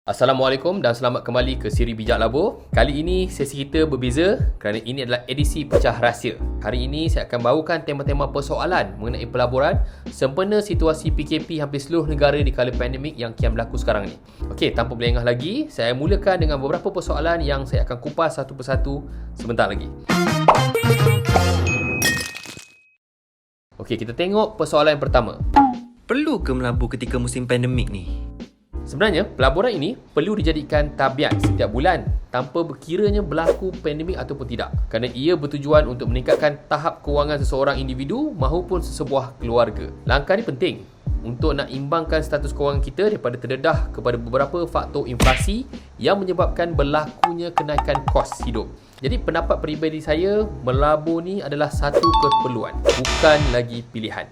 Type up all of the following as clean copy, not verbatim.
Assalamualaikum dan selamat kembali ke siri Bijak Labur. Kali ini sesi kita berbeza kerana ini adalah edisi pecah rahsia. Hari ini saya akan bawakan tema-tema persoalan mengenai pelaburan sempena situasi PKP hampir seluruh negara di kala pandemik yang kian berlaku sekarang ni. Okey, tanpa berlengah lagi, saya mulakan dengan beberapa persoalan yang saya akan kupas satu persatu sebentar lagi. Okey, kita tengok persoalan yang pertama. Perlu ke melabur ketika musim pandemik ni? Sebenarnya, pelaburan ini perlu dijadikan tabiat setiap bulan tanpa berkiranya berlaku pandemik ataupun tidak, kerana ia bertujuan untuk meningkatkan tahap kewangan seseorang individu maupun sesebuah keluarga. Langkah ini penting untuk nak imbangkan status kewangan kita daripada terdedah kepada beberapa faktor inflasi yang menyebabkan berlakunya kenaikan kos hidup. Jadi pendapat peribadi saya, melabur ni adalah satu keperluan, bukan lagi pilihan.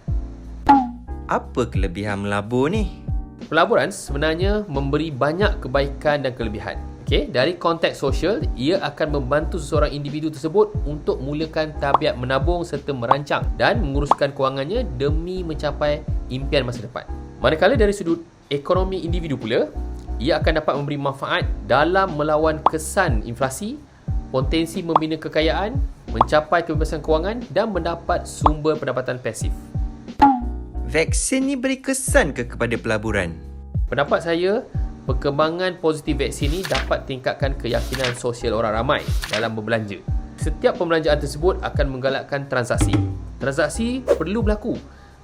Apa kelebihan melabur ni? Pelaburan sebenarnya memberi banyak kebaikan dan kelebihan. Okey, dari konteks sosial, ia akan membantu seseorang individu tersebut untuk mulakan tabiat menabung serta merancang dan menguruskan kewangannya demi mencapai impian masa depan. Manakala dari sudut ekonomi individu pula, ia akan dapat memberi manfaat dalam melawan kesan inflasi, potensi membina kekayaan, mencapai kebebasan kewangan dan mendapat sumber pendapatan pasif. Vaksin ni beri kesan ke kepada pelaburan? Pendapat saya, perkembangan positif vaksin ini dapat tingkatkan keyakinan sosial orang ramai dalam berbelanja. Setiap pembelanjaan tersebut akan menggalakkan transaksi. Transaksi perlu berlaku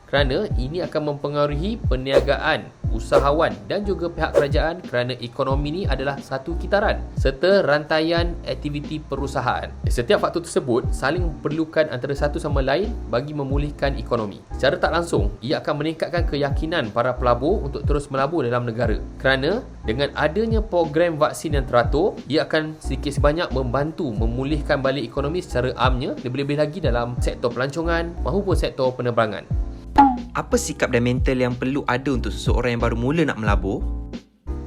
kerana ini akan mempengaruhi perniagaan, usahawan dan juga pihak kerajaan kerana ekonomi ini adalah satu kitaran serta rantaian aktiviti perusahaan. Setiap faktor tersebut saling memperlukan antara satu sama lain bagi memulihkan ekonomi. Secara tak langsung, ia akan meningkatkan keyakinan para pelabur untuk terus melabur dalam negara. Kerana dengan adanya program vaksin yang teratur, ia akan sedikit sebanyak membantu memulihkan balik ekonomi secara amnya, lebih-lebih lagi dalam sektor pelancongan maupun sektor penerbangan. Apa sikap dan mental yang perlu ada untuk seseorang yang baru mula nak melabur?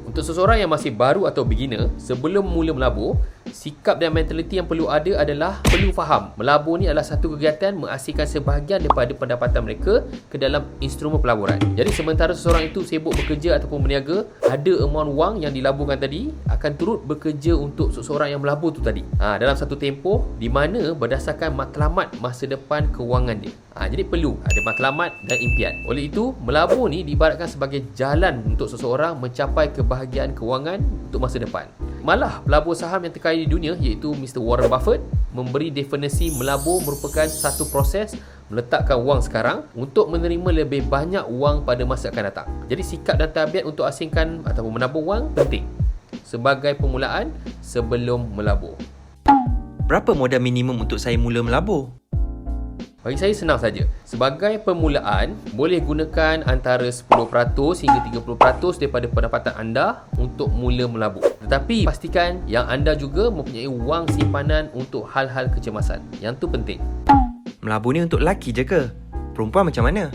Untuk seseorang yang masih baru atau beginner, sebelum mula melabur, sikap dan mentaliti yang perlu ada adalah perlu faham melabur ni adalah satu kegiatan menghasilkan sebahagian daripada pendapatan mereka ke dalam instrumen pelaburan. Jadi sementara seseorang itu sibuk bekerja ataupun berniaga, ada amount wang yang dilaburkan tadi akan turut bekerja untuk seseorang yang melabur tu tadi. Dalam satu tempoh di mana berdasarkan matlamat masa depan kewangan dia. Jadi perlu ada matlamat dan impian. Oleh itu, melabur ni diibaratkan sebagai jalan untuk seseorang mencapai kebahagiaan kewangan untuk masa depan. Malah pelabur saham yang terkaya di dunia iaitu Mr. Warren Buffett memberi definisi melabur merupakan satu proses meletakkan wang sekarang untuk menerima lebih banyak wang pada masa akan datang. Jadi sikap dan tabiat untuk asingkan ataupun menabung wang penting sebagai permulaan sebelum melabur. Berapa modal minimum untuk saya mula melabur? Bagi saya senang saja. Sebagai permulaan, boleh gunakan antara 10% hingga 30% daripada pendapatan anda untuk mula melabur. Tetapi pastikan yang anda juga mempunyai wang simpanan untuk hal-hal kecemasan. Yang tu penting. Melabur ni untuk lelaki je ke? Perempuan macam mana?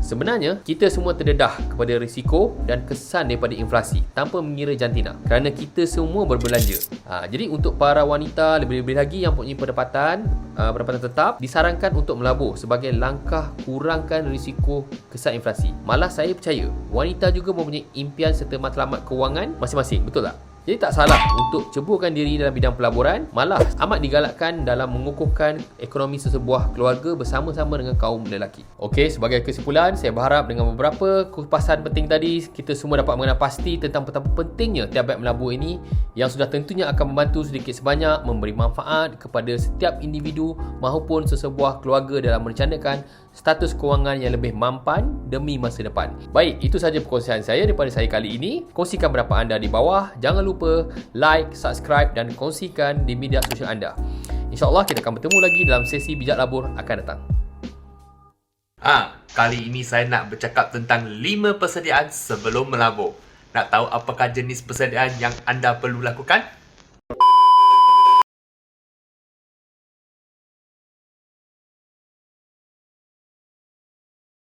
Sebenarnya, kita semua terdedah kepada risiko dan kesan daripada inflasi tanpa mengira jantina kerana kita semua berbelanja. Jadi untuk para wanita lebih-lebih lagi yang mempunyai pendapatan tetap, disarankan untuk melabur sebagai langkah kurangkan risiko kesan inflasi. Malah saya percaya, wanita juga mempunyai impian serta matlamat kewangan masing-masing, betul tak? Jadi tak salah untuk ceburkan diri dalam bidang pelaburan, malah amat digalakkan dalam mengukuhkan ekonomi sesebuah keluarga bersama-sama dengan kaum lelaki. Okey, sebagai kesimpulan, saya berharap dengan beberapa kupasan penting tadi, kita semua dapat mengenal pasti tentang betapa pentingnya tabiat melabur ini yang sudah tentunya akan membantu sedikit sebanyak memberi manfaat kepada setiap individu maupun sesebuah keluarga dalam merencanakan status kewangan yang lebih mampan demi masa depan. Baik, itu sahaja perkongsian saya daripada saya kali ini. Kongsikan pendapat anda di bawah. Jangan lupa like, subscribe dan kongsikan di media sosial anda. InsyaAllah kita akan bertemu lagi dalam sesi Bijak Labur akan datang. Kali ini saya nak bercakap tentang 5 persediaan sebelum melabur. Nak tahu apakah jenis persediaan yang anda perlu lakukan?